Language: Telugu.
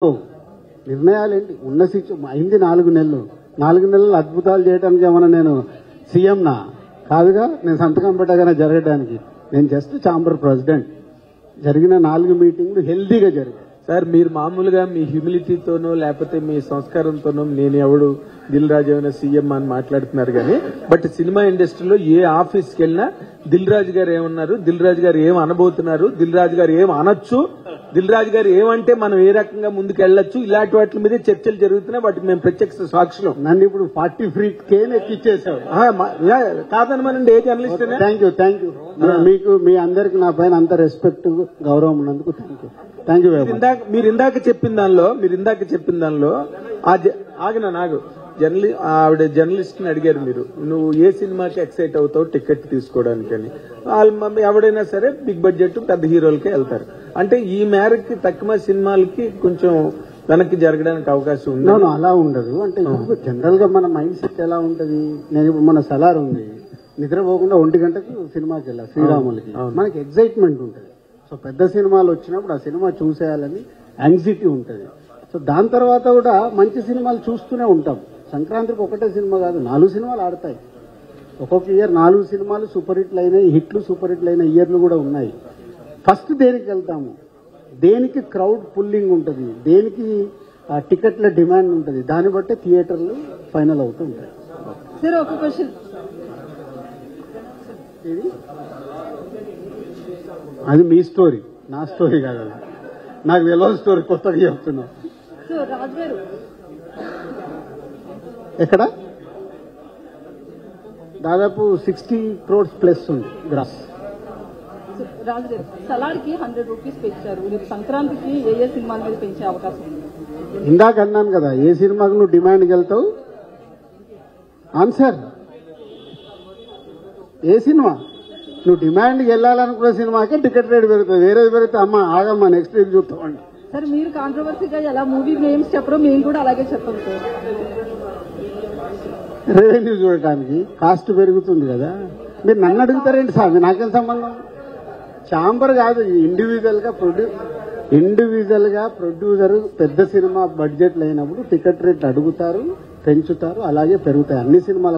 నిర్ణయాలేంటి ఉన్న అయింది 4 నెలలు. 4 నెలలు అద్భుతాలు చేయడానికి ఏమన్నా నేను సీఎంనా కాదుగా. నేను సంతకం పెట్టగానే జరగడానికి. నేను జస్ట్ ఛాంబర్ ప్రెసిడెంట్. జరిగిన 4 మీటింగ్లు హెల్దీగా జరిగాయి. సార్ మీరు మామూలుగా మీ హ్యూమిలిటీతోనో లేకపోతే మీ సంస్కారంతోనో నేను ఎవడు దిల్ రాజు ఏమైనా సీఎం అని మాట్లాడుతున్నారు కానీ బట్ సినిమా ఇండస్ట్రీలో ఏ ఆఫీస్కి వెళ్ళినా దిల్ రాజు గారు ఏమన్నారు, దిల్ రాజు గారు ఏం అనబోతున్నారు, దిల్ రాజు గారు ఏం అనొచ్చు, దిల్ రాజు గారు ఏమంటే మనం ఏ రకంగా ముందుకు వెళ్ళొచ్చు, ఇలాంటి వాటి మీదే చర్చలు జరుగుతున్నాయి. వాటికి మేము ప్రత్యక్ష సాక్షులు. నన్ను ఇప్పుడు 43K ఎక్కిచ్చేసావు. కాదనమనండి, ఏ జర్నలిస్ట్. Thank you. మీకు మీ అందరికి నా పైన అంత రెస్పెక్ట్ గౌరవం ఉన్నందుకు థ్యాంక్ యూ. మీరు ఇందాక చెప్పిన దానిలో నాకు ఆవిడ జర్నలిస్ట్ ని అడిగారు, మీరు నువ్వు ఏ సినిమాకి ఎక్సైట్ అవుతావు టికెట్ తీసుకోవడానికి అని. ఎవడైనా సరే బిగ్ బడ్జెట్ పెద్ద హీరోలకే వెళ్తారు. అంటే ఈ మేరకి తక్కువ సినిమాలకి కొంచెం వెనక్కి జరగడానికి అవకాశం ఉంది. అలా ఉండదు. అంటే జనరల్ గా మన మైండ్ సెట్ ఎలా ఉంటది. నేను ఇప్పుడు మన సలార్ ఉంది, నిద్రపోకుండా 1 గంటకు సినిమాకి వెళ్ళా శ్రీరాములకి. మనకి ఎగ్జైట్మెంట్ ఉంటుంది. సో పెద్ద సినిమాలు వచ్చినప్పుడు ఆ సినిమా చూసేయాలని యాంగ్జైటీ ఉంటుంది. సో దాని తర్వాత కూడా మంచి సినిమాలు చూస్తూనే ఉంటాం. సంక్రాంతికి ఒకటే సినిమా కాదు, 4 సినిమాలు ఆడతాయి. ఒక్కొక్క ఇయర్ 4 సినిమాలు సూపర్ హిట్లు అయినాయి, సూపర్ హిట్లు అయిన ఇయర్లు కూడా ఉన్నాయి. ఫస్ట్ దేనికి వెళ్తాము, దేనికి క్రౌడ్ పుల్లింగ్ ఉంటుంది, దేనికి టికెట్ల డిమాండ్ ఉంటుంది, దాన్ని బట్టే థియేటర్లు ఫైనల్ అవుతూ ఉంటాయి. సార్ ఒక క్వశ్చన్, అది మీ స్టోరీ, నా స్టోరీ కాదు. అది నాకు తెలియని స్టోరీ కొత్తగా చెప్తున్నా. రాజు గారు ఎక్కడ దాదాపు 60 crores ప్లస్ ఉంది గ్రాస్. రాజు గారు సలాడ్కి 100 రూపీస్ పెంచారు. రేపు సంక్రాంతికి ఏ సినిమాల మీద పెంచే అవకాశం ఉంది? ఇందాక అన్నాను కదా, ఏ సినిమాకు నువ్వు డిమాండ్కి వెళ్తావు. ఆన్సర్ ఏ సినిమా నువ్వు డిమాండ్కి వెళ్ళాలనుకున్న సినిమాకే టికెట్ రేట్ పెరుగుతుంది. వేరేది పెరిగితే అమ్మ ఆగమ్మా నెక్స్ట్ వీక్ చూస్తామండి. సార్ మీరు కాంట్రవర్సీగా ఎలా మూవీ నేమ్స్ చెప్పరో మేము కూడా అలాగే చెప్పాం సార్. రెవెన్యూ చూడటానికి కాస్ట్ పెరుగుతుంది కదా. మీరు నన్ను అడుగుతారేంటి సార్, నాకేం సంబంధం. ఛాంబర్ కాదు, ఇండివిజువల్ గా ప్రొడ్యూసర్ పెద్ద సినిమా బడ్జెట్లు అయినప్పుడు టికెట్ రేట్లు అడుగుతారు, పెంచుతారు, అలాగే పెరుగుతాయి. అన్ని సినిమాల